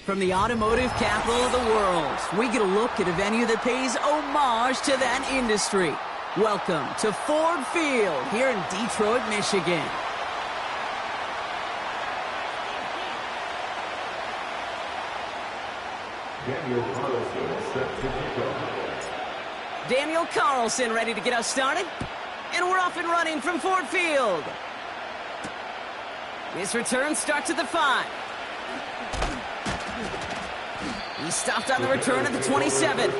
From the automotive capital of the world, we get a look at a venue that pays homage to that industry. Welcome to Ford Field here in Detroit, Michigan. Daniel Carlson ready to get us started. And we're off and running from Ford Field. This return starts at the 5. He stopped on the return at the 27.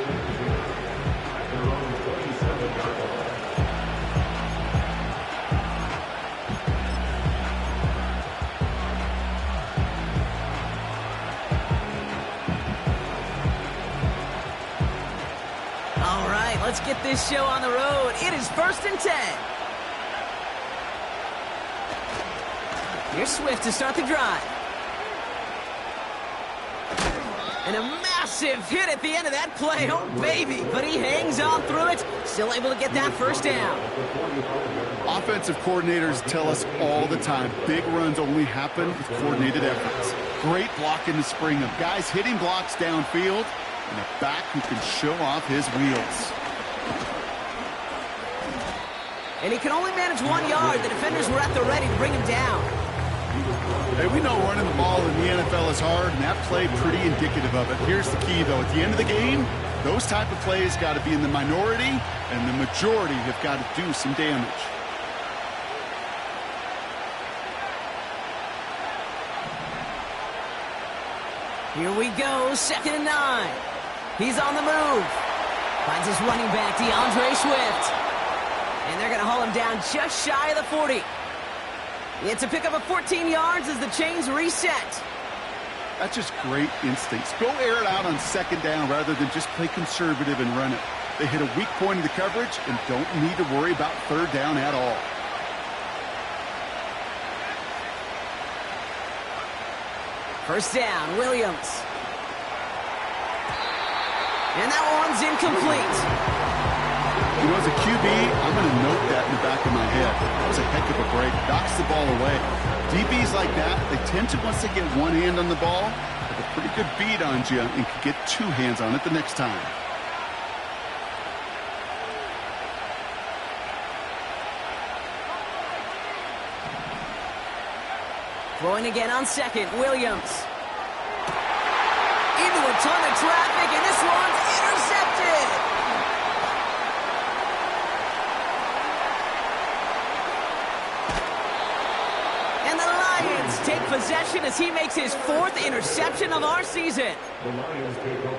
All right, let's get this show on the road. It is 1st and 10. Here's Swift to start the drive. And a massive hit at the end of that play. Oh, baby. But he hangs on through it. Still able to get that first down. Offensive coordinators tell us all the time, big runs only happen with coordinated efforts. Great block in the spring of guys hitting blocks downfield and a back who can show off his wheels. And he can only manage 1 yard. The defenders were at the ready to bring him down. Hey, we know running the ball in the NFL is hard, and that play pretty indicative of it. Here's the key, though. At the end of the game, those type of plays got to be in the minority, and the majority have got to do some damage. Here we go, 2nd and 9. He's on the move. Finds his running back, DeAndre Swift. And they're going to haul him down just shy of the 40. It's a pickup of 14 yards as the chains reset. That's just great instincts. Go air it out on 2nd down rather than just play conservative and run it. They hit a weak point of the coverage and don't need to worry about 3rd down at all. First down, Williams. And that one's incomplete. You know, as a QB, I'm going to note that in the back of my head. That was a heck of a break. Knocks the ball away. DBs like that, they tend to, once they get one hand on the ball, have a pretty good beat on you and can get 2 hands on it the next time. Throwing again on 2nd, Williams. Into a ton of traffic, and this one's intercepted. And the Lions take possession as he makes his 4th interception of our season.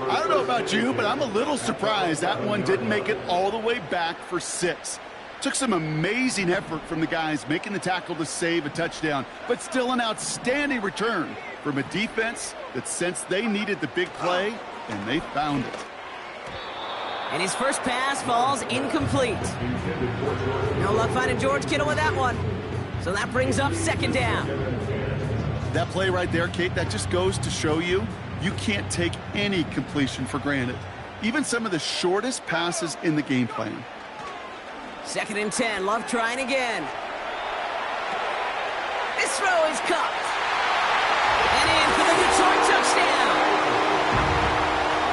I don't know about you, but I'm a little surprised that one didn't make it all the way back for 6. Took some amazing effort from the guys making the tackle to save a touchdown, but still an outstanding return from a defense that sensed they needed the big play, and they found it. And his first pass falls incomplete. No luck finding George Kittle with that one. So that brings up 2nd down. That play right there, Kate, that just goes to show you can't take any completion for granted. Even some of the shortest passes in the game plan. 2nd and 10, Love trying again. This throw is caught. And in for the Detroit touchdown.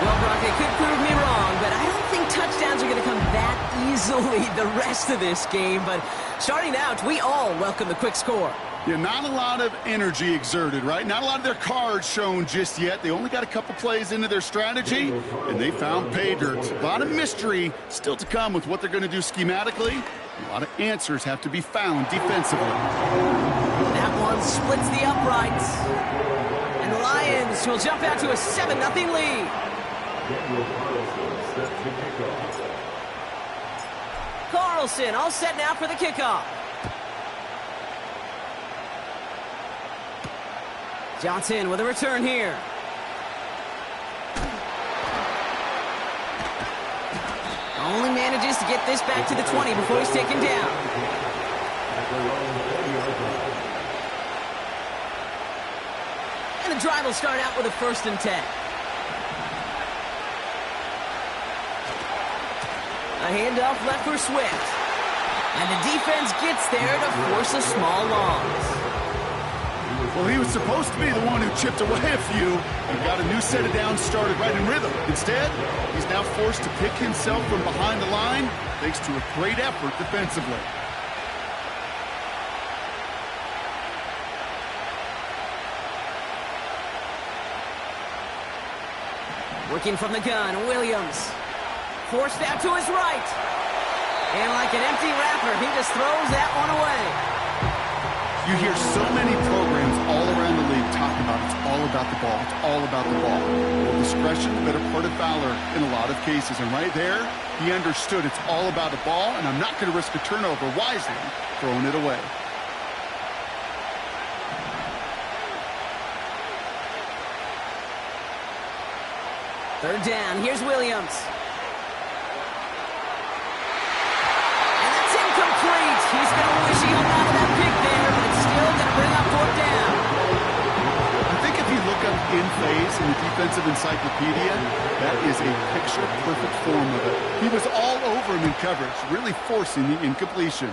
Well, Brock, they could prove me wrong, but I don't think touchdowns are going to come that easily the rest of this game. But starting out, we all welcome the quick score. Yeah, not a lot of energy exerted, right? Not a lot of their cards shown just yet. They only got a couple plays into their strategy, and they found pay dirt. A lot of mystery still to come with what they're going to do schematically. A lot of answers have to be found defensively. That one splits the uprights. And the Lions will jump out to a 7-0 lead. Carlson all set now for the kickoff. Johnson with a return here. Only manages to get this back to the 20 before he's taken down. And the drive will start out with a 1st and 10. A handoff left for Swift. And the defense gets there to force a small loss. Well, he was supposed to be the one who chipped away a few and got a new set of downs started right in rhythm. Instead, he's now forced to pick himself from behind the line thanks to a great effort defensively. Working from the gun, Williams. Forced out to his right. And like an empty wrapper, he just throws that one away. You hear so many programs all around the league talk about it's all about the ball, it's all about the ball. Well, discretion, the better part of valor in a lot of cases. And right there, he understood it's all about the ball, and I'm not going to risk a turnover wisely, throwing it away. Third down, here's Williams. And that's incomplete. He's going to wish he held on to that pick there, but it's still going to bring up fourth down. I think if you look up in phase in the defensive encyclopedia, that is a picture-perfect form of it. He was all over him in coverage, really forcing the incompletion.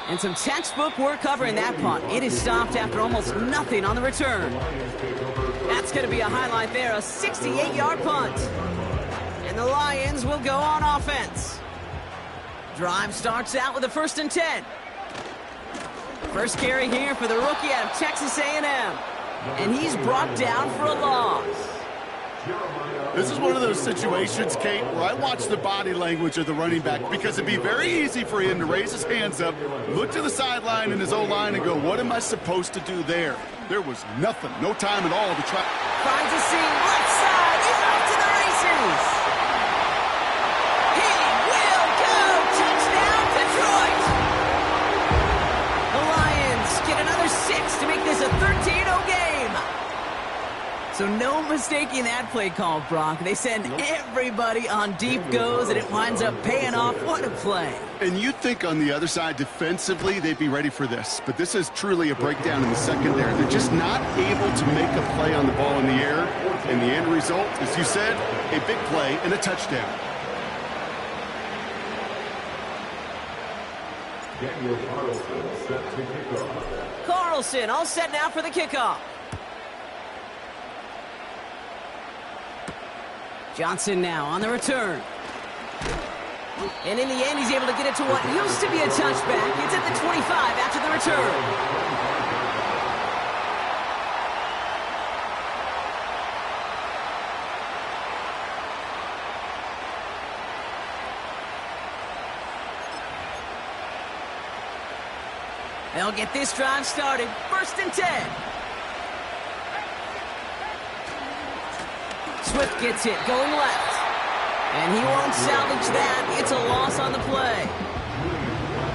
And some textbook work covering that punt. It is stopped after almost nothing on the return. That's going to be a highlight there, a 68-yard punt. And the Lions will go on offense. Drive starts out with a 1st and 10. First carry here for the rookie out of Texas A&M. And he's brought down for a loss. This is one of those situations, Kate, where I watch the body language of the running back because it'd be very easy for him to raise his hands up, look to the sideline in his O-line and go, what am I supposed to do there? There was nothing, no time at all to try. Finds a seam, left side, he's off to the races. He will go, touchdown Detroit. The Lions get another 6 to make this a 13-0 game. So no mistaking that play call, Brock. They send everybody on deep goes, and it winds up paying off. What a play. And you'd think on the other side, defensively, they'd be ready for this. But this is truly a breakdown in the secondary. They're just not able to make a play on the ball in the air. And the end result, as you said, a big play and a touchdown. Carlson all set now for the kickoff. Johnson now on the return. And in the end, he's able to get it to what used to be a touchback. It's at the 25 after the return. They'll get this drive started. 1st and 10. Swift gets it, going left. And he won't salvage that. It's a loss on the play.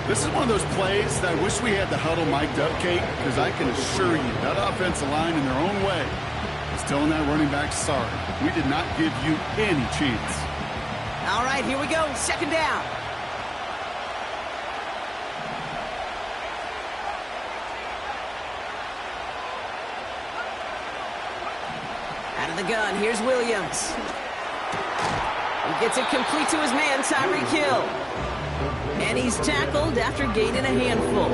This is one of those plays that I wish we had the huddle mic'd up, Kate, because I can assure you that offensive line in their own way is telling that running back, sorry, we did not give you any chance. All right, here we go. 2nd down. Out of the gun, here's Williams. He gets it complete to his man, Tyreek Hill. And he's tackled after gaining a handful.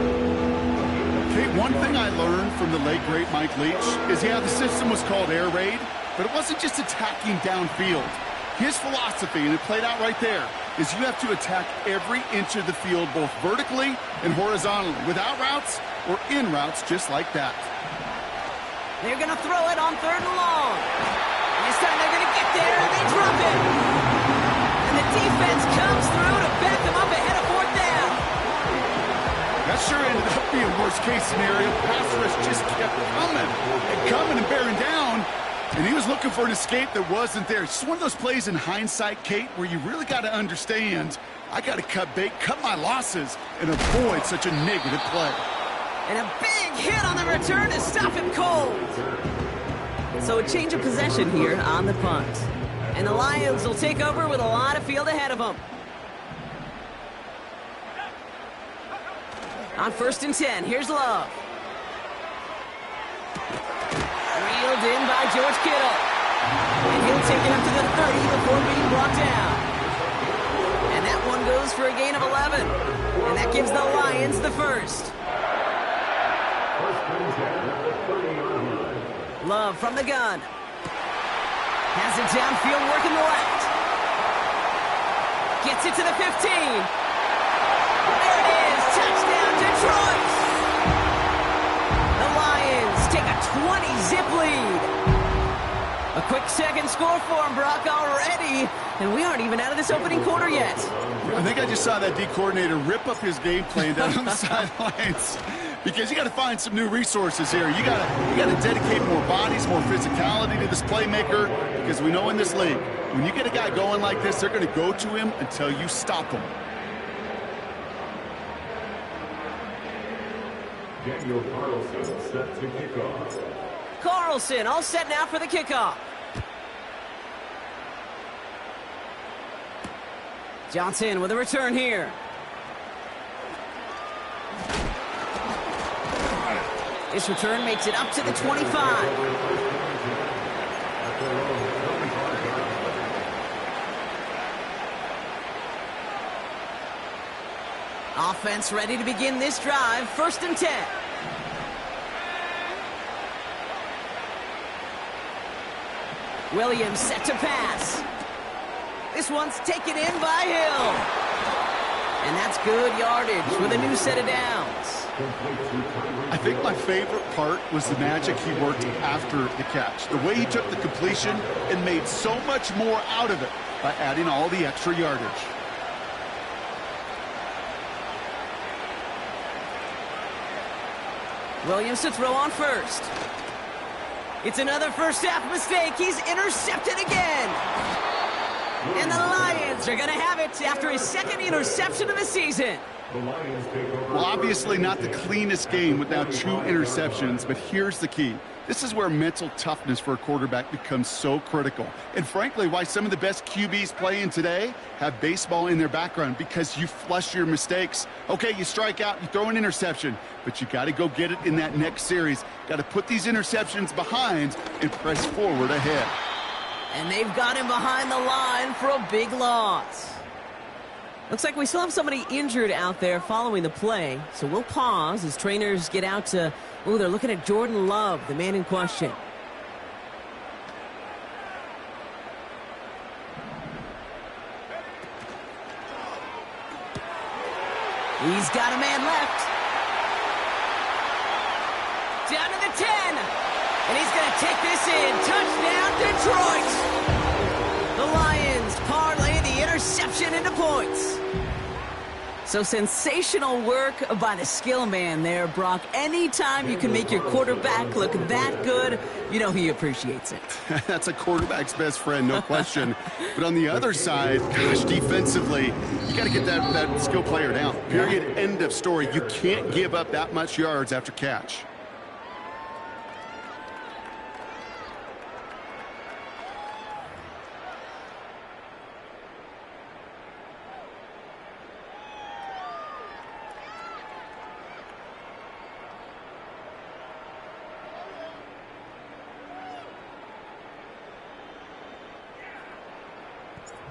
Kate, one thing I learned from the late, great Mike Leach is, yeah, the system was called air raid, but it wasn't just attacking downfield. His philosophy, and it played out right there, is you have to attack every inch of the field, both vertically and horizontally, without routes or in routes just like that. They're going to throw it on 3rd and long. And this time they're going to get there, and they drop it. And the defense comes through to back them up ahead of 4th down. That sure ended up being worst-case scenario. Pass rush just kept coming and bearing down. And he was looking for an escape that wasn't there. It's just one of those plays in hindsight, Kate, where you really got to understand, I got to cut bait, cut my losses, and avoid such a negative play. And a big hit on the return to stop him cold. So a change of possession here on the punt. And the Lions will take over with a lot of field ahead of them. On 1st and 10, here's Love. Reeled in by George Kittle. And he'll take it up to the 30 before being brought down. And that one goes goes for a gain of 11. And that gives the Lions the first. Love from the gun. Has it downfield, working the left. Gets it to the 15. There it is. Touchdown, Detroit. The Lions take a 20-zip lead. A quick second score for him, Brock, already. And we aren't even out of this opening quarter yet. I think I just saw that D coordinator rip up his game plan down on the sidelines. Because you got to find some new resources here. You got to dedicate more bodies, more physicality to this playmaker. Because we know in this league, when you get a guy going like this, they're going to go to him until you stop him. Daniel Carlson set to kick off. Carlson all set now for the kickoff. Johnson with a return here. This return makes it up to the 25. Offense ready to begin this drive. 1st and 10. Williams set to pass. This one's taken in by Hill. And that's good yardage with a new set of downs. I think my favorite part was the magic he worked after the catch. The way he took the completion and made so much more out of it by adding all the extra yardage. Williams to throw on first. It's another first half mistake. He's intercepted again. And the Lions are going to have it after his 2nd interception of the season. Well, obviously not the cleanest game with now 2 interceptions, but here's the key. This is where mental toughness for a quarterback becomes so critical. And frankly, why some of the best QBs playing today have baseball in their background, because you flush your mistakes. Okay, you strike out, you throw an interception, but you got to go get it in that next series. Got to put these interceptions behind and press forward ahead. And they've got him behind the line for a big loss. Looks like we still have somebody injured out there following the play. So we'll pause as trainers get out to, they're looking at Jordan Love, the man in question. He's got a man left. Down to the 10. And he's going to take this in. Touchdown, Detroit. The Lions parlay the interception into points. So sensational work by the skill man there, Brock. Anytime you can make your quarterback look that good, you know he appreciates it. That's a quarterback's best friend, no question. But on the other side, gosh, defensively, you got to get that skill player down. Period. End of story. You can't give up that much yards after catch.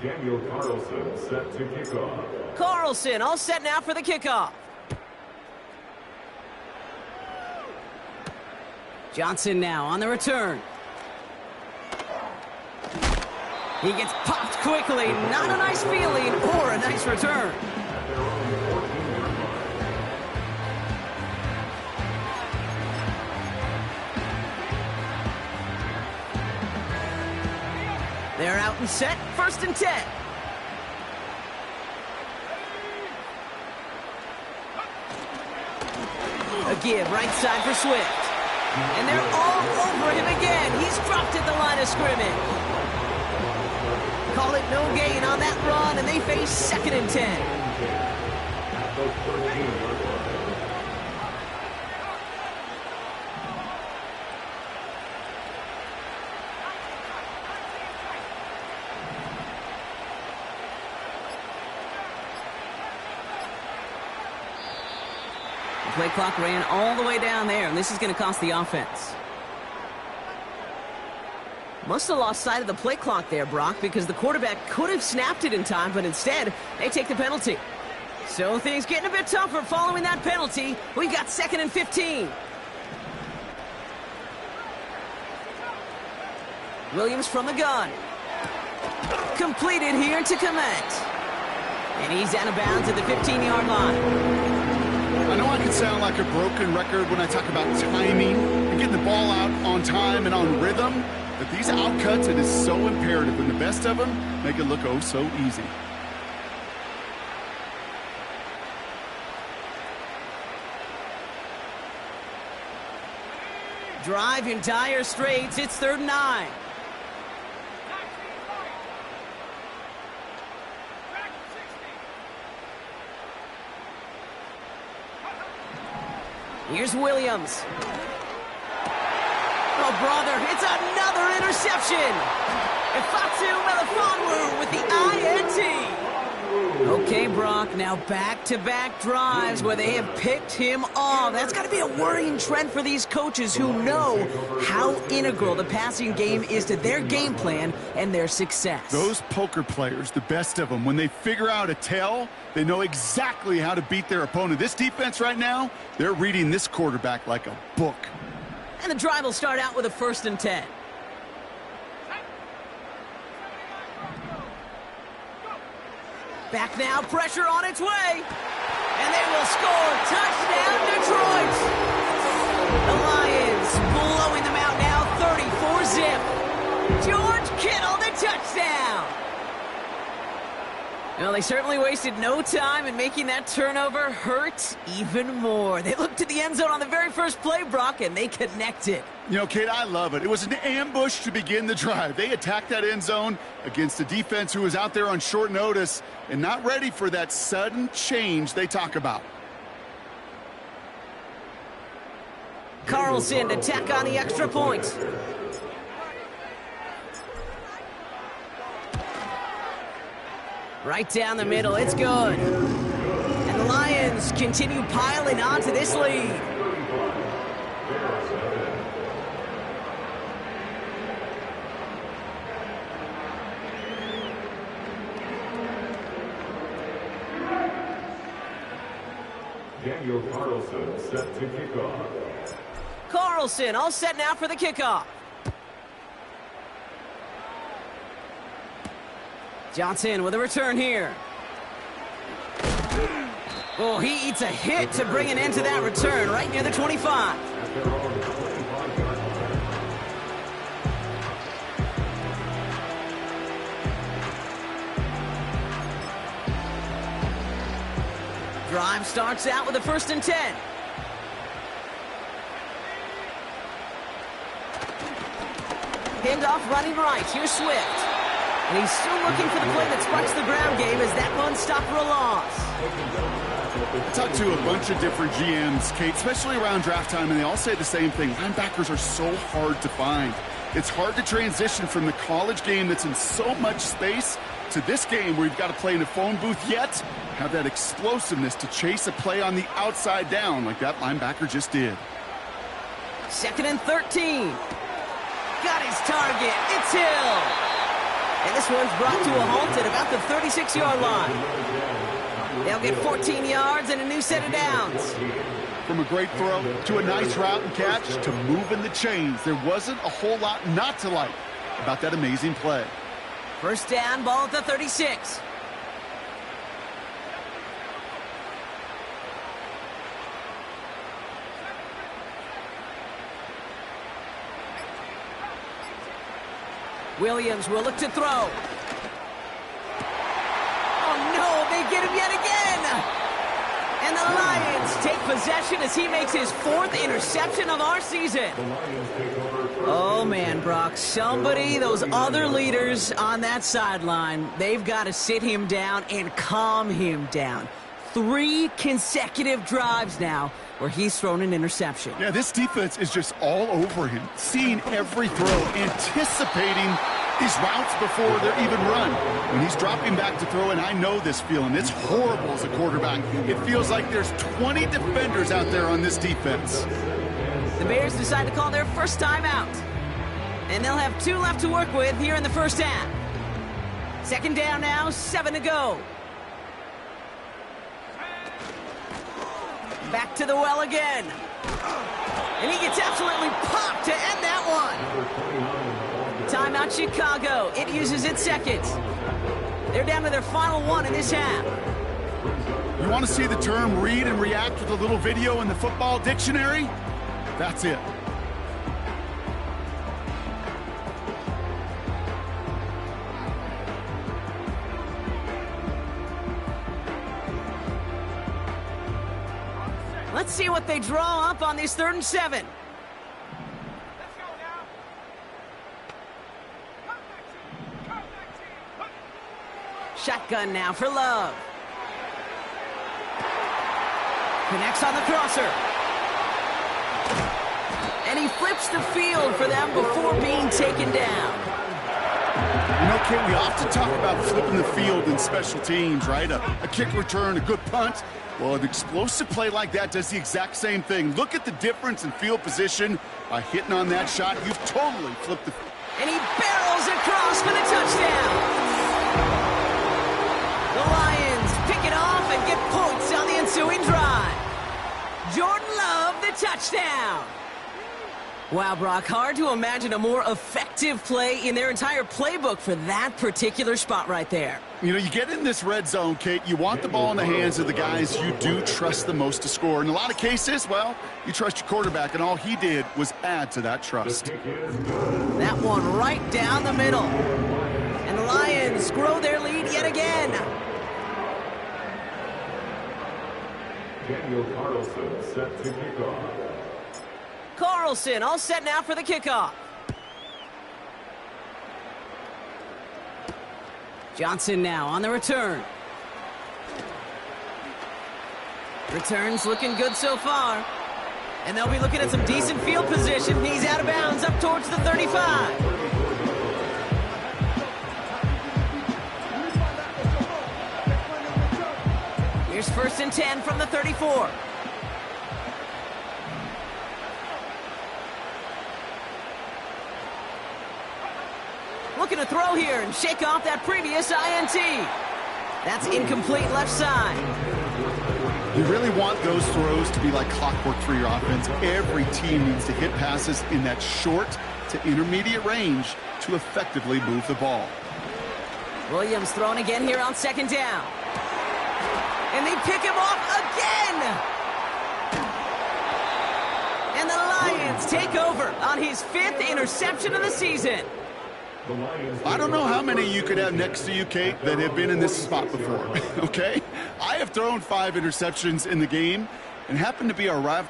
Daniel Carlson set to kick off. Carlson all set now for the kickoff. Johnson now on the return. He gets popped quickly. Not a nice feeling or a nice return. They're out and set. 1st and 10. A give right side for Swift. And they're all over him again. He's dropped at the line of scrimmage. Call it no gain on that run, and they face 2nd and 10. Play clock ran all the way down there, and this is going to cost the offense. Must have lost sight of the play clock there, Brock, because the quarterback could have snapped it in time, but instead, they take the penalty. So things getting a bit tougher following that penalty. We've got 2nd and 15. Williams from the gun. Completed here to Kmet. And he's out of bounds at the 15-yard line. I know I can sound like a broken record when I talk about timing and getting the ball out on time and on rhythm, but these outcuts, it is so imperative, and the best of them make it look oh so easy. Drive in dire straits. It's 3rd and 9. Here's Williams. Oh, brother, it's another interception. Ifatu Melifonwu with the INT. Okay, Brock, now back-to-back drives where they have picked him off. That's got to be a worrying trend for these coaches who know how integral the passing game is to their game plan and their success. Those poker players, the best of them, when they figure out a tell, they know exactly how to beat their opponent. This defense right now, they're reading this quarterback like a book. And the drive will start out with a 1st and 10. Back now, pressure on its way. And they will score. Touchdown, Detroit. The Lions blowing them out now, 34-zip. George Kittle, the touchdown. Well, they certainly wasted no time in making that turnover hurt even more. They looked to the end zone on the very first play, Brock, and they connected. You know, Kate, I love it. It was an ambush to begin the drive. They attacked that end zone against a defense who was out there on short notice and not ready for that sudden change they talk about. Carlson to tack on the extra point. Right down the middle, it's good. And the Lions continue piling on to this lead. Daniel Carlson set to kick off. Carlson all set now for the kickoff. Johnson with a return here. Oh, he eats a hit to bring an end to that return right near the 25. Drive starts out with a 1st and 10. Hand off running right. Here's Swift. And he's still looking for the play that sparks the ground game as that one stopped for a loss. I talked to a bunch of different GMs, Kate, especially around draft time, and they all say the same thing. Linebackers are so hard to find. It's hard to transition from the college game that's in so much space to this game where you've got to play in a phone booth, yet have that explosiveness to chase a play on the outside down like that linebacker just did. 2nd and 13. Got his target. It's Hill. And this one's brought to a halt at about the 36-yard line. They'll get 14 yards and a new set of downs. From a great throw to a nice route and catch to moving the chains, there wasn't a whole lot not to like about that amazing play. 1st down, ball at the 36. Williams will look to throw. Oh, no, they get him yet again. And the Lions take possession as he makes his 4th interception of our season. Oh, man, Brock, somebody, those other leaders on that sideline, they've got to sit him down and calm him down. 3 consecutive drives now where he's thrown an interception. Yeah, this defense is just all over him, seeing every throw, anticipating these routes before they're even run. When he's dropping back to throw, and I know this feeling, it's horrible as a quarterback. It feels like there's 20 defenders out there on this defense. The Bears decide to call their first timeout. And they'll have 2 left to work with here in the first half. Second down now, 7 to go. Back to the well again. And he gets absolutely popped to end that one. Timeout Chicago. It uses its seconds. They're down to their final 1 in this half. You want to see the term read and react with a little video in the football dictionary? That's it. Let's see what they draw up on this 3rd and 7. Shotgun now for Love. Connects on the crosser. And he flips the field for them before being taken down. You know, Kate, we often talk about flipping the field in special teams, right? A kick return, a good punt. Well, an explosive play like that does the exact same thing. Look at the difference in field position. By hitting on that shot, you've totally flipped the field. And he barrels across for the touchdown. The Lions pick it off and get points on the ensuing drive. Jordan Love, the touchdown. Wow, Brock, hard to imagine a more effective play in their entire playbook for that particular spot right there. You know, you get in this red zone, Kate, you want the ball in the hands of the guys you do trust the most to score. In a lot of cases, well, you trust your quarterback, and all he did was add to that trust. That one right down the middle. And the Lions grow their lead yet again. Daniel Carlson set to kick off. Carlson all set now for the kickoff. Johnson now on the return. Returns looking good so far. And they'll be looking at some decent field position. He's out of bounds up towards the 35. Here's 1st and 10 from the 34. Looking to throw here and shake off that previous INT. That's incomplete left side. You really want those throws to be like clockwork for your offense. Every team needs to hit passes in that short to intermediate range to effectively move the ball. Williams thrown again here on 2nd down. And they pick him off again. And the Lions take over on his 5th interception of the season. I don't know how many you could have next to you, Kate, that have been in this spot before, okay? I have thrown 5 interceptions in the game and happen to be our rival.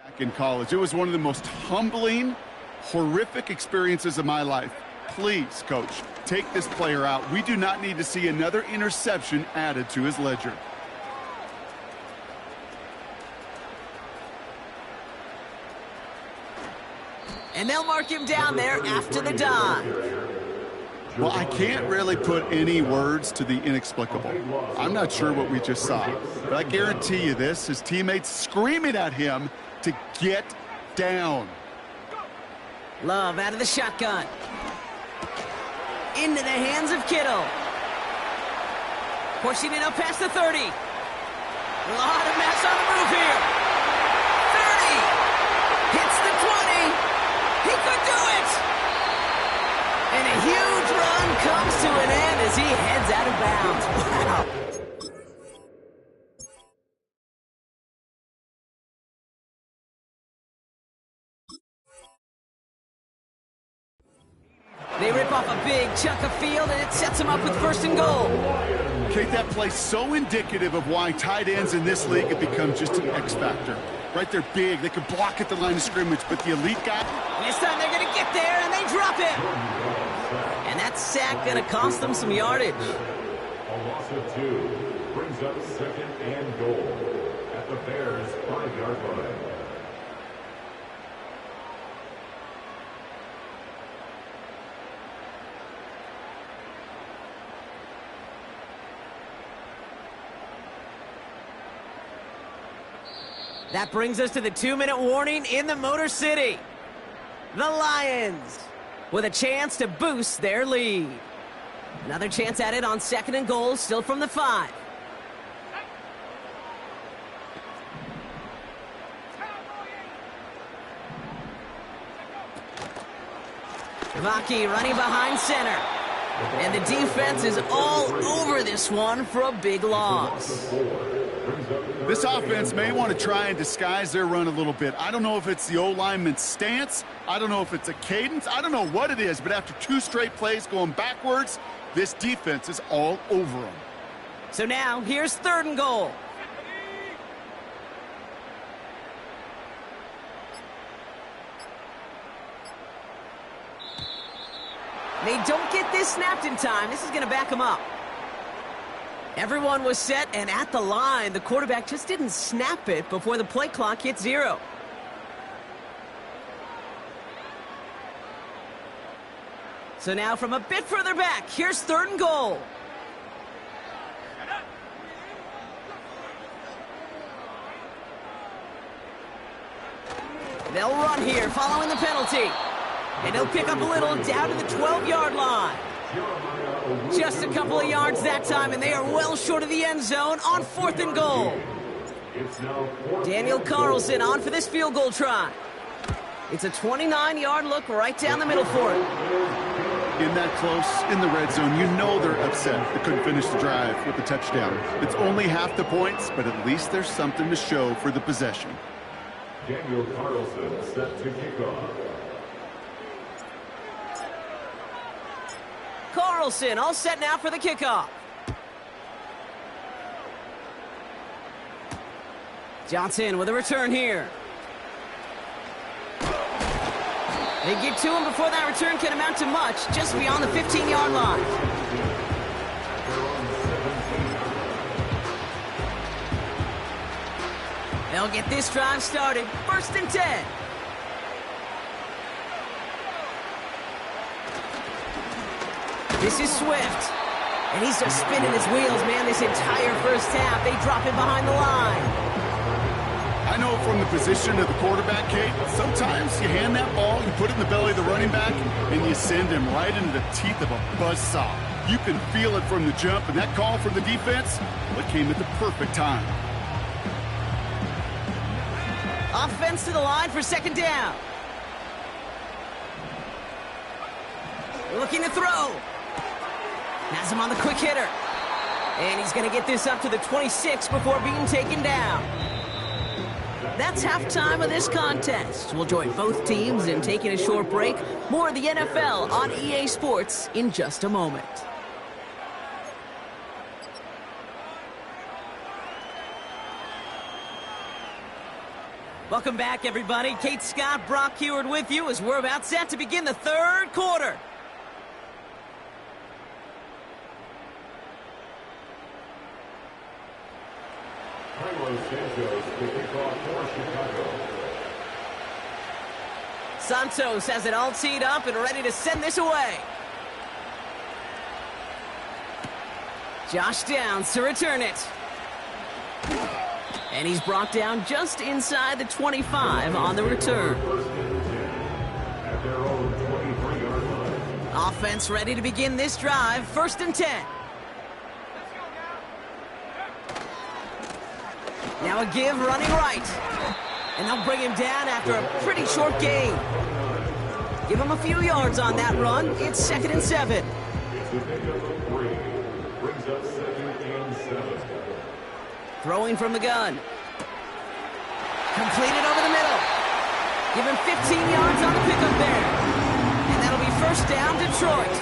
Back in college, it was one of the most humbling, horrific experiences of my life. Please, coach, take this player out. We do not need to see another interception added to his ledger. And they'll mark him down there after the dive. Well, I can't really put any words to the inexplicable. I'm not sure what we just saw, but I guarantee you this, his teammates screaming at him to get down. Love out of the shotgun. Into the hands of Kittle. Pushing it up past the 30. A lot of mass on the move here. 30. Hits the 20. He could do it! And a huge run comes to an end as he heads out of bounds. Wow. They rip off a big chunk of field, and it sets them up with 1st and goal. Kate, that play's so indicative of why tight ends in this league have become just an X factor. Right, they're big. They can block at the line of scrimmage, but the elite guy... This time they're going to get there, and they drop him. And that sack going to cost them some yardage. A loss of 2 brings up 2nd and goal at the Bears' 5-yard line. That brings us to the 2-minute warning in the Motor City. The Lions with a chance to boost their lead. Another chance at it on 2nd and goal, still from the 5. Vaki running behind center. And the defense is all over this one for a big loss. This offense may want to try and disguise their run a little bit. I don't know if it's the O-lineman's stance. I don't know if it's a cadence. I don't know what it is, but after 2 straight plays going backwards, this defense is all over them. So now, here's 3rd and goal. They don't get this snapped in time. This is going to back them up. Everyone was set and at the line. The quarterback just didn't snap it before the play clock hit 0. So now from a bit further back, here's 3rd and goal. They'll run here following the penalty. And he'll pick up a little down to the 12-yard line. Just a couple of yards that time, and they are well short of the end zone on 4th and goal. Daniel Carlson on for this field goal try. It's a 29-yard look right down the middle for him. In that close, in the red zone, you know they're upset they couldn't finish the drive with the touchdown. It's only half the points, but at least there's something to show for the possession. Daniel Carlson set to kick off. Carlson all set now for the kickoff. Johnson with a return here. They get to him before that return can amount to much, just beyond the 15-yard line. They'll get this drive started. 1st and 10. This is Swift. And he's just spinning his wheels, man, this entire first half. They drop him behind the line. I know from the position of the quarterback, Kate, sometimes you hand that ball, you put it in the belly of the running back, and you send him right into the teeth of a buzzsaw. You can feel it from the jump, and that call from the defense, well, it came at the perfect time. Offense to the line for 2nd down. Looking to throw. Has him on the quick hitter. And he's going to get this up to the 26 before being taken down. That's halftime of this contest. We'll join both teams in taking a short break. More of the NFL on EA Sports in just a moment. Welcome back, everybody. Kate Scott, Brock Huard with you as we're about set to begin the 3rd quarter. Santos has it all teed up and ready to send this away. Josh Downs to return it. And he's brought down just inside the 25 on the return. Offense ready to begin this drive. 1st and 10. Now a give running right. And they'll bring him down after a pretty short gain. Give him a few yards on that run. It's 2nd and 7. Throwing from the gun. Completed over the middle. Give him 15 yards on the pickup there. And that'll be 1st down, Detroit.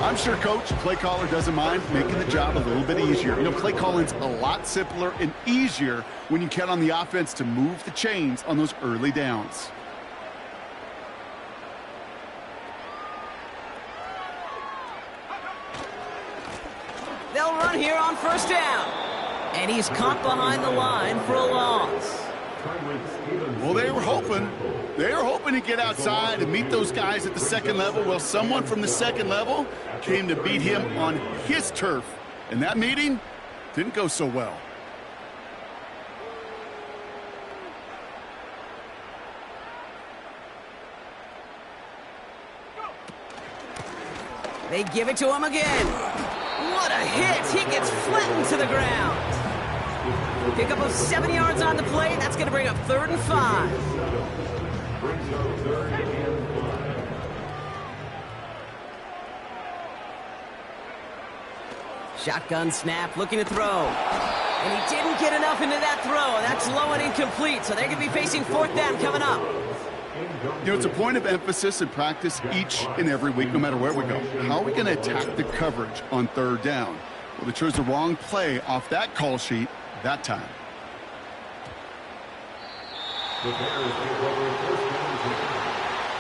I'm sure Coach, play caller, doesn't mind making the job a little bit easier. You know, play calling's a lot simpler and easier when you count on the offense to move the chains on those early downs. They'll run here on 1st down. And he's caught behind the line for a loss. Well, they were hoping to get outside and meet those guys at the 2nd level. Well, someone from the 2nd level came to beat him on his turf. And that meeting didn't go so well. They give it to him again. What a hit. He gets flattened to the ground. Pickup of 7 yards on the play. That's going to bring up 3rd and 5. Brings up 3rd and 5. Shotgun snap, looking to throw. And he didn't get enough into that throw. That's low and incomplete, so they're going to be facing 4th down coming up. You know, it's a point of emphasis in practice each and every week, no matter where we go. How are we going to attack the coverage on 3rd down? Well, they chose the wrong play off that call sheet that time. The Bears take over 1st down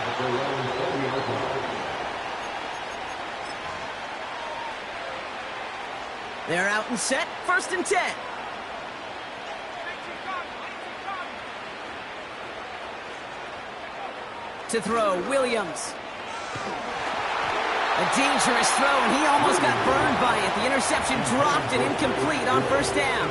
at their own 40-yard line. They're out and set, 1st and 10. To throw, Williams. A dangerous throw, and he almost got burned by it. The interception dropped and incomplete on 1st down.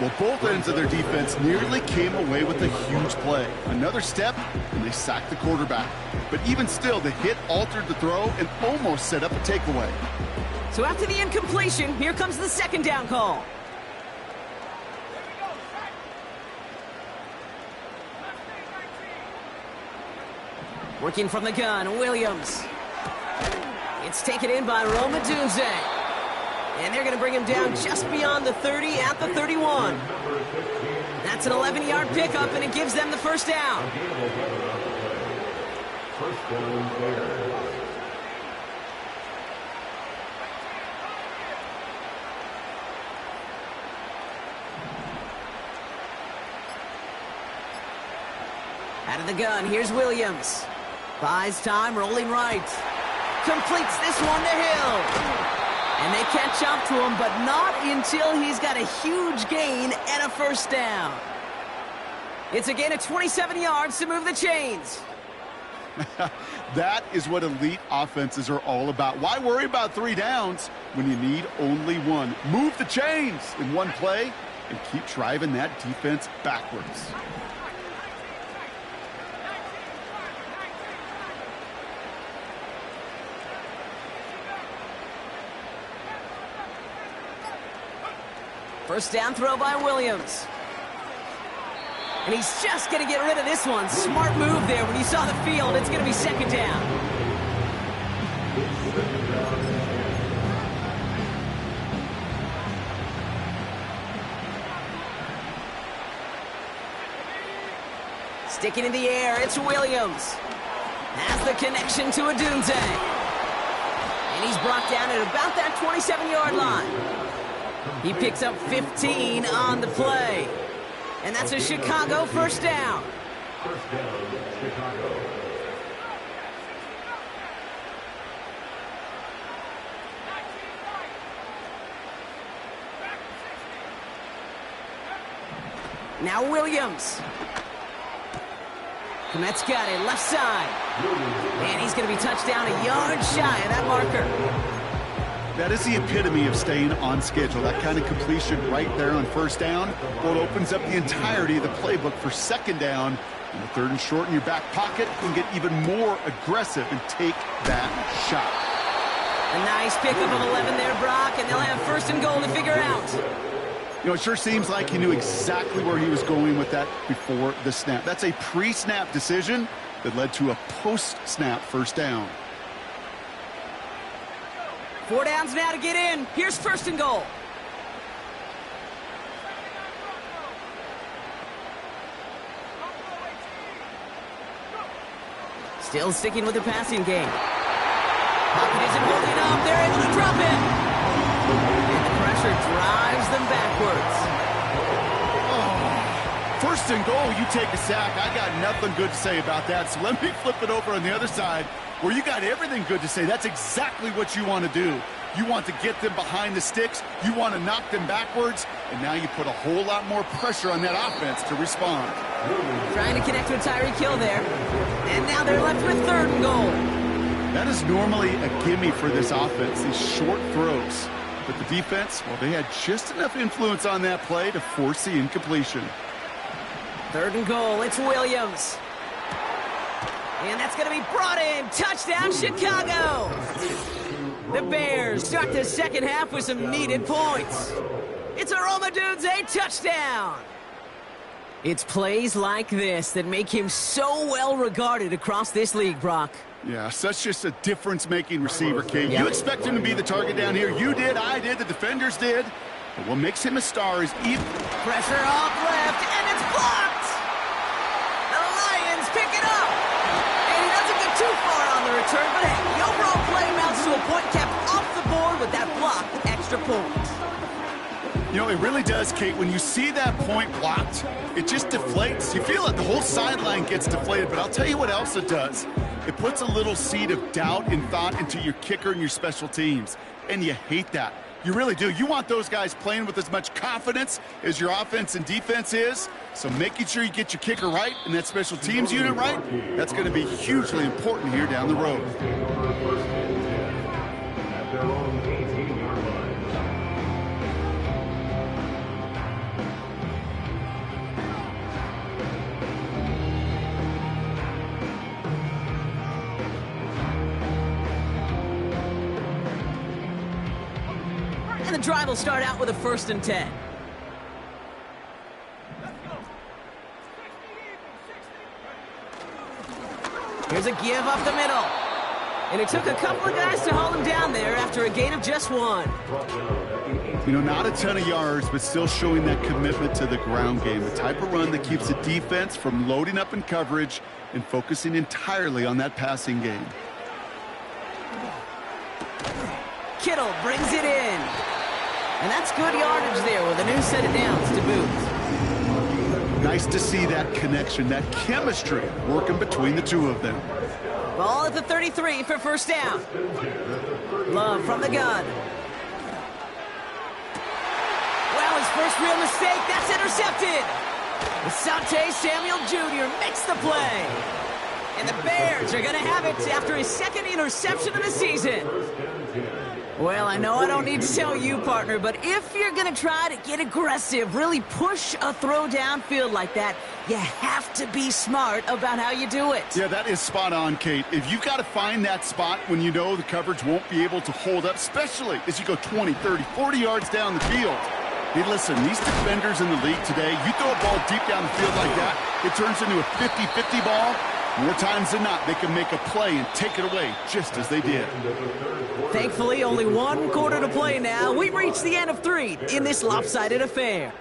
Well, both ends of their defense nearly came away with a huge play. Another step, and they sacked the quarterback. But even still, the hit altered the throw and almost set up a takeaway. So after the incompletion, here comes the 2nd down call. Working from the gun, Williams. It's taken in by Rome Odunze. And they're going to bring him down just beyond the 30 at the 31. That's an 11-yard pickup, and it gives them the 1st down. 1st down Bears. Out of the gun, here's Williams. Buys time, rolling right. Completes this one to Hill. And they catch up to him, but not until he's got a huge gain and a 1st down. It's a gain of 27 yards to move the chains. That is what elite offenses are all about. Why worry about 3 downs when you need only 1? Move the chains in one play and keep driving that defense backwards. First down throw by Williams. And he's just going to get rid of this one. Smart move there when he saw the field. It's going to be 2nd down. Sticking in the air, it's Williams. Has the connection to Odunze. And he's brought down at about that 27-yard line. He picks up 15 on the play. And that's a Chicago 1st down. 1st down, Chicago. Now Williams. Komet's got it, left side. And he's going to be touched down a yard shy of that marker. That is the epitome of staying on schedule. That kind of completion right there on 1st down. Well, it opens up the entirety of the playbook for 2nd down. And the 3rd and short in your back pocket can get even more aggressive and take that shot. A nice pickup of 11 there, Brock, and they'll have 1st and goal to figure out. You know, it sure seems like he knew exactly where he was going with that before the snap. That's a pre-snap decision that led to a post-snap 1st down. 4 downs now to get in. Here's 1st and goal. Still sticking with the passing game. Pocket isn't holding up. They're able to drop him. And the pressure drives them backwards. Oh, 1st and goal, you take a sack. I got nothing good to say about that. So let me flip it over on the other side where you got everything good to say. That's exactly what you want to do. You want to get them behind the sticks. You want to knock them backwards. And now you put a whole lot more pressure on that offense to respond. Trying to connect with Tyreek Hill there. And now they're left with 3rd and goal. That is normally a gimme for this offense, these short throws. But the defense, well, they had just enough influence on that play to force the incompletion. 3rd and goal, it's Williams. And that's going to be brought in. Touchdown, Chicago. The Bears start the second half with some needed points. It's a Roma Dudes, a touchdown. It's plays like this that make him so well regarded across this league, Brock. Yeah, such just a difference-making receiver, Kate. You expect him to be the target down here. You did, I did, the defenders did. But what makes him a star is even... Pressure off left, and it's blocked! The Lions pick it up! And he doesn't get too far on the return, but hey, the overall play amounts to a point kept off the board with that blocked extra point. You know, it really does, Kate. When you see that point blocked, it just deflates. You feel it. The whole sideline gets deflated. But I'll tell you what else it does. It puts a little seed of doubt and thought into your kicker and your special teams. And you hate that. You really do. You want those guys playing with as much confidence as your offense and defense is. So making sure you get your kicker right and that special teams unit right, that's going to be hugely important here down the road. At their own 18-yard line. And the drive will start out with a 1st and 10. Here's a give up the middle. And it took a couple of guys to hold him down there after a gain of just 1. You know, not a ton of yards, but still showing that commitment to the ground game. The type of run that keeps the defense from loading up in coverage and focusing entirely on that passing game. Kittle brings it in. And that's good yardage there with a new set of downs to boot. Nice to see that connection, that chemistry working between the two of them. Ball at the 33 for 1st down. Love from the gun. Well, his first real mistake, that's intercepted. Asante Samuel Jr. makes the play. And the Bears are going to have it after his 2nd interception of the season. Well, I know I don't need to tell you, partner, but if you're going to try to get aggressive, really push a throw downfield like that, you have to be smart about how you do it. Yeah, that is spot on, Kate. If you've got to find that spot when you know the coverage won't be able to hold up, especially as you go 20, 30, 40 yards down the field. Hey, listen, these defenders in the league today, you throw a ball deep down the field like that, it turns into a 50-50 ball. More times than not, they can make a play and take it away, just as they did. Thankfully, only 1 quarter to play now. We've reached the end of 3 in this lopsided affair.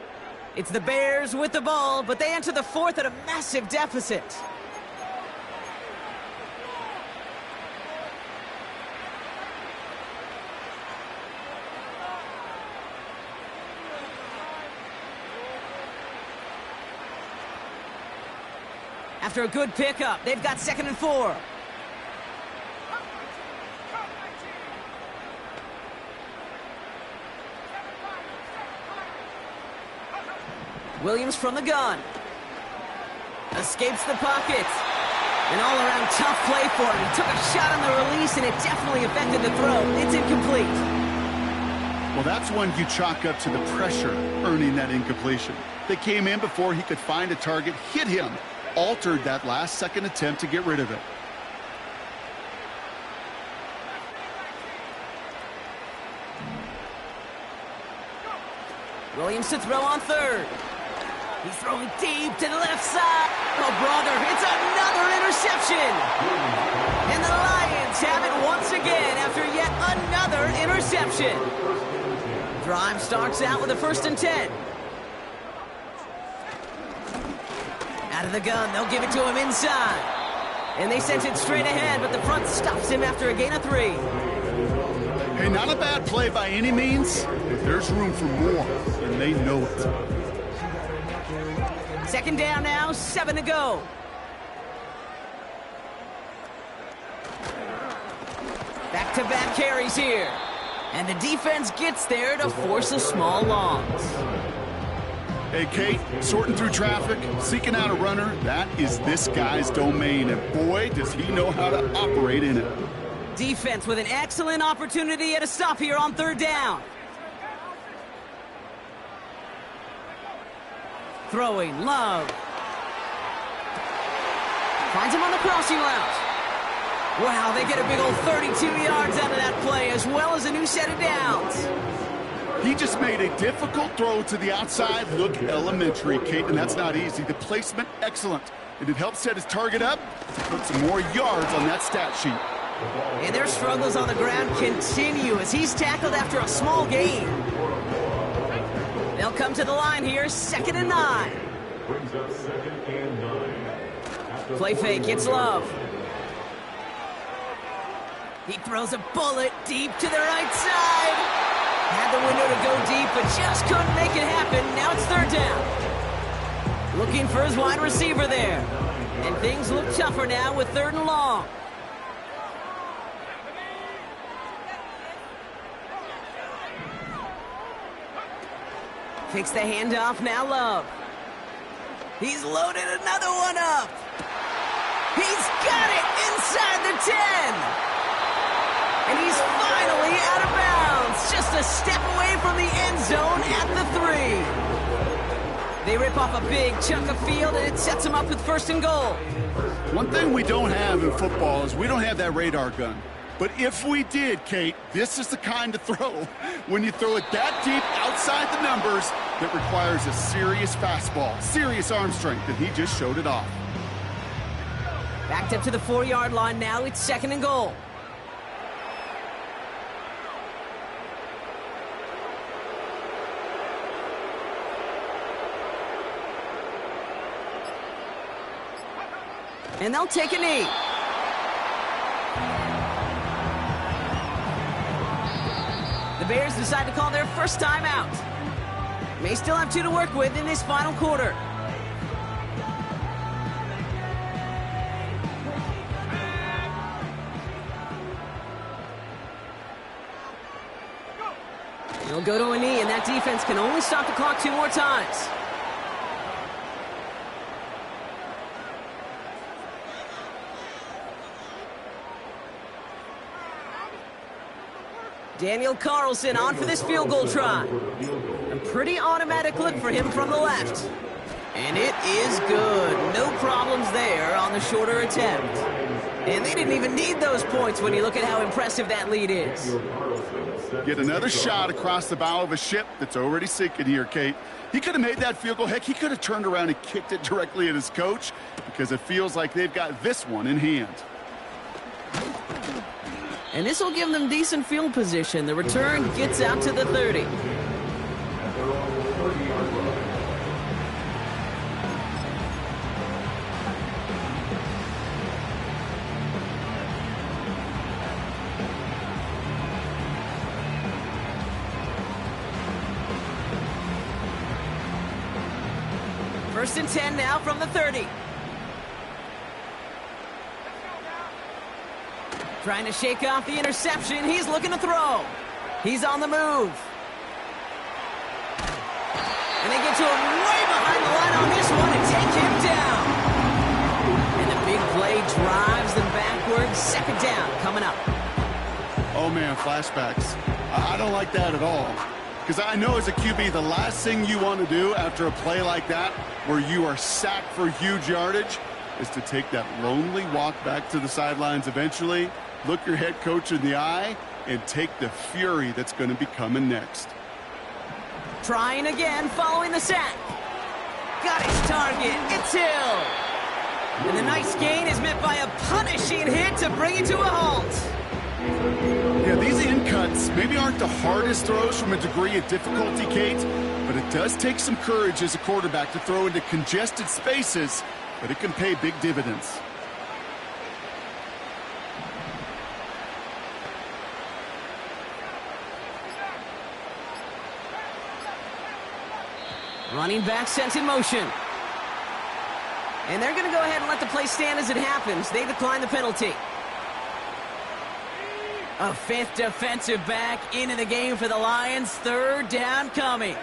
It's the Bears with the ball, but they enter the 4th at a massive deficit. After a good pickup, they've got 2nd and 4. Williams from the gun. Escapes the pocket. An all-around tough play for him. He took a shot on the release, and it definitely affected the throw. It's incomplete. Well, that's one you chalk up to the pressure earning that incompletion. They came in before he could find a target, hit him, altered that last-second attempt to get rid of it. Williams to throw on 3rd. He's throwing deep to the left side. Oh, brother, it's another interception. And the Lions have it once again after yet another interception. Drive starts out with a 1st and 10. Out of the gun, they'll give it to him inside. And they sent it straight ahead, but the front stops him after a gain of 3. Hey, not a bad play by any means, but there's room for more, and they know it. 2nd down now, 7 to go. Back-to-back carries here. And the defense gets there to force a small loss. Hey, Kate, sorting through traffic, seeking out a runner, that is this guy's domain. And boy, does he know how to operate in it. Defense with an excellent opportunity at a stop here on 3rd down. Throwing, Love. Finds him on the crossing route. Wow, they get a big old 32 yards out of that play, as well as a new set of downs. He just made a difficult throw to the outside look elementary, Kate, and that's not easy. The placement, excellent. And it helped set his target up to put some more yards on that stat sheet. And their struggles on the ground continue as he's tackled after a small gain. They'll come to the line here, 2nd and 9. Brings up 2nd and 9. Play fake, it's Love. He throws a bullet deep to the right side. Had the window to go deep, but just couldn't make it happen. Now it's 3rd down. Looking for his wide receiver there. And things look tougher now with 3rd and long. Takes the handoff, now Love. He's loaded another one up. He's got it inside the 10. And he's finally out of bounds. Just a step away from the end zone at the 3. They rip off a big chunk of field, and it sets them up with 1st and goal. One thing we don't have in football is we don't have that radar gun. But if we did, Kate, this is the kind of throw, when you throw it that deep outside the numbers, that requires a serious fastball, serious arm strength, and he just showed it off. Backed up to the 4-yard line now, it's 2nd and goal. And they'll take a knee. The Bears decide to call their first timeout. May still have 2 to work with in this final quarter. He'll go to a knee, and that defense can only stop the clock 2 more times. Daniel Carlson on for this field goal try. A pretty automatic look for him from the left. And it is good. No problems there on the shorter attempt. And they didn't even need those points when you look at how impressive that lead is. Get another shot across the bow of a ship that's already sinking here, Kate. He could have made that field goal. Heck, he could have turned around and kicked it directly at his coach, because it feels like they've got this one in hand. And this will give them decent field position. The return gets out to the 30. First and 10 now from the 30. Trying to shake off the interception. He's looking to throw. He's on the move. And they get to him way behind the line on this one and take him down. And the big play drives them backwards. 2nd down coming up. Oh, man, flashbacks. I don't like that at all. Because I know as a QB, the last thing you want to do after a play like that, where you are sacked for huge yardage, is to take that lonely walk back to the sidelines eventually, look your head coach in the eye, and take the fury that's going to be coming next. Trying again following the sack. Got his target. It's Hill. And the nice gain is met by a punishing hit to bring it to a halt. Yeah, these in cuts maybe aren't the hardest throws from a degree of difficulty, Kate, but it does take some courage as a quarterback to throw into congested spaces, but it can pay big dividends. Running back sent in motion. And they're going to go ahead and let the play stand as it happens. They decline the penalty. A 5th defensive back into the game for the Lions. 3rd down coming.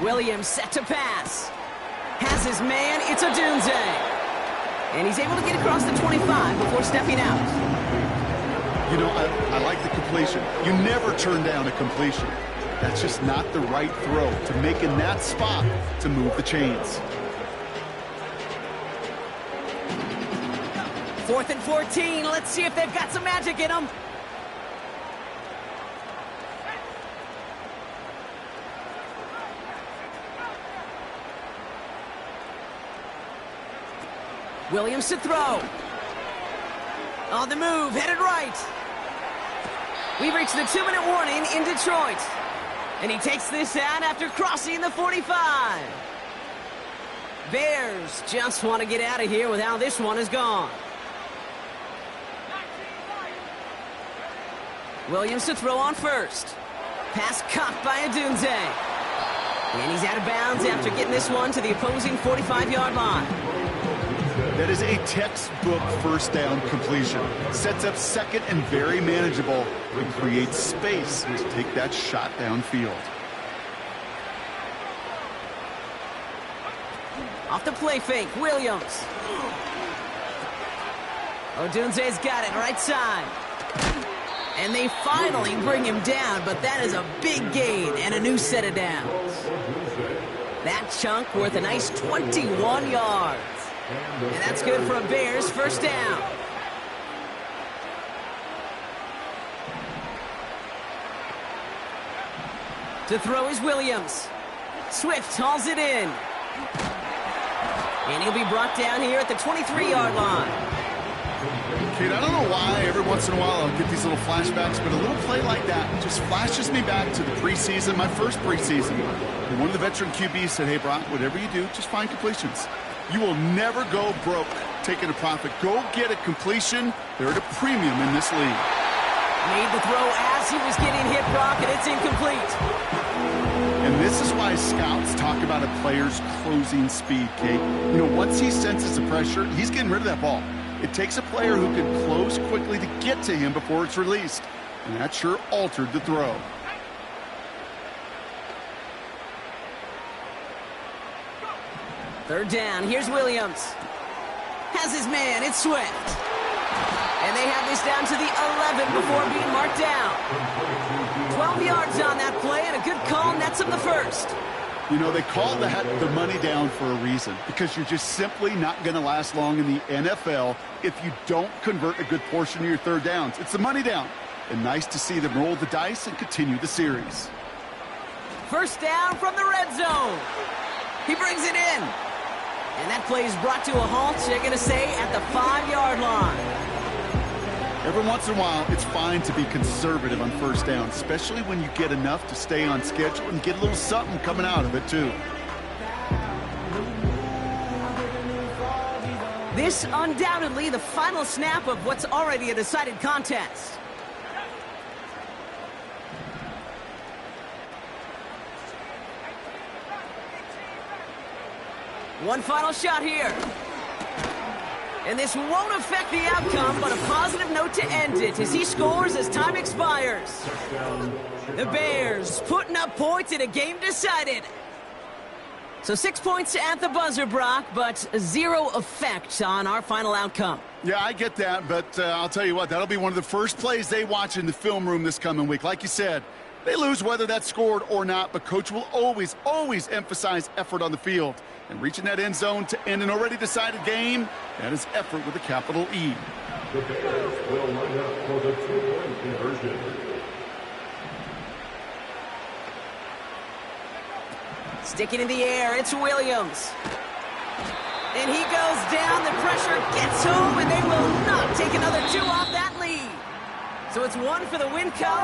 Williams set to pass. Has his man. It's Odunze. And he's able to get across the 25 before stepping out. You know, I like the completion. You never turn down a completion. That's just not the right throw to make in that spot to move the chains. 4th and 14. Let's see if they've got some magic in them. Williams to throw. On the move, headed right. We've reached the 2-minute warning in Detroit. And he takes this out after crossing the 45. Bears just want to get out of here with how this one is gone. Williams to throw on first. Pass caught by Odunze. And he's out of bounds after getting this one to the opposing 45-yard line. That is a textbook first down completion. Sets up second and very manageable and creates space to take that shot downfield. Off the play fake, Williams. Odunze's got it right side. And they finally bring him down, but that is a big gain and a new set of downs. That chunk worth a nice 21 yards. And that's good for a Bears first down. To throw is Williams. Swift hauls it in. And he'll be brought down here at the 23-yard line. Kate, I don't know why every once in a while I'll get these little flashbacks, but a little play like that just flashes me back to the preseason, my first preseason. And one of the veteran QBs said, hey, Brock, whatever you do, just find completions. You will never go broke taking a profit. Go get a completion. They're at a premium in this league. Made the throw as he was getting hit, Brock, and it's incomplete. And this is why scouts talk about a player's closing speed, Kate. You know, once he senses the pressure, he's getting rid of that ball. It takes a player who can close quickly to get to him before it's released. And that sure altered the throw. Third down, here's Williams. Has his man, it's Swift. And they have this down to the 11 before being marked down. 12 yards on that play, and a good call nets him the first. You know, they call that the money down for a reason, because you're just simply not going to last long in the NFL if you don't convert a good portion of your third downs. It's the money down. And nice to see them roll the dice and continue the series. First down from the red zone. He brings it in. And that play is brought to a halt, they're going to say, at the 5-yard line. Every once in a while, it's fine to be conservative on first down, especially when you get enough to stay on schedule and get a little something coming out of it, too. This undoubtedly the final snap of what's already a decided contest. One final shot here. And this won't affect the outcome, but a positive note to end it as he scores as time expires. The Bears putting up points in a game decided. So 6 points at the buzzer, Brock, but 0 effect on our final outcome. Yeah, I get that, but I'll tell you what, that'll be one of the first plays they watch in the film room this coming week. Like you said, they lose whether that's scored or not, but Coach will always, always emphasize effort on the field. And reaching that end zone to end an already decided game, that is effort with a capital E. The Bears will line up for the 2-point conversion. Sticking in the air, it's Williams. And he goes down, the pressure gets home, and they will not take another 2 off that lead. So it's 1 for the win, Colin.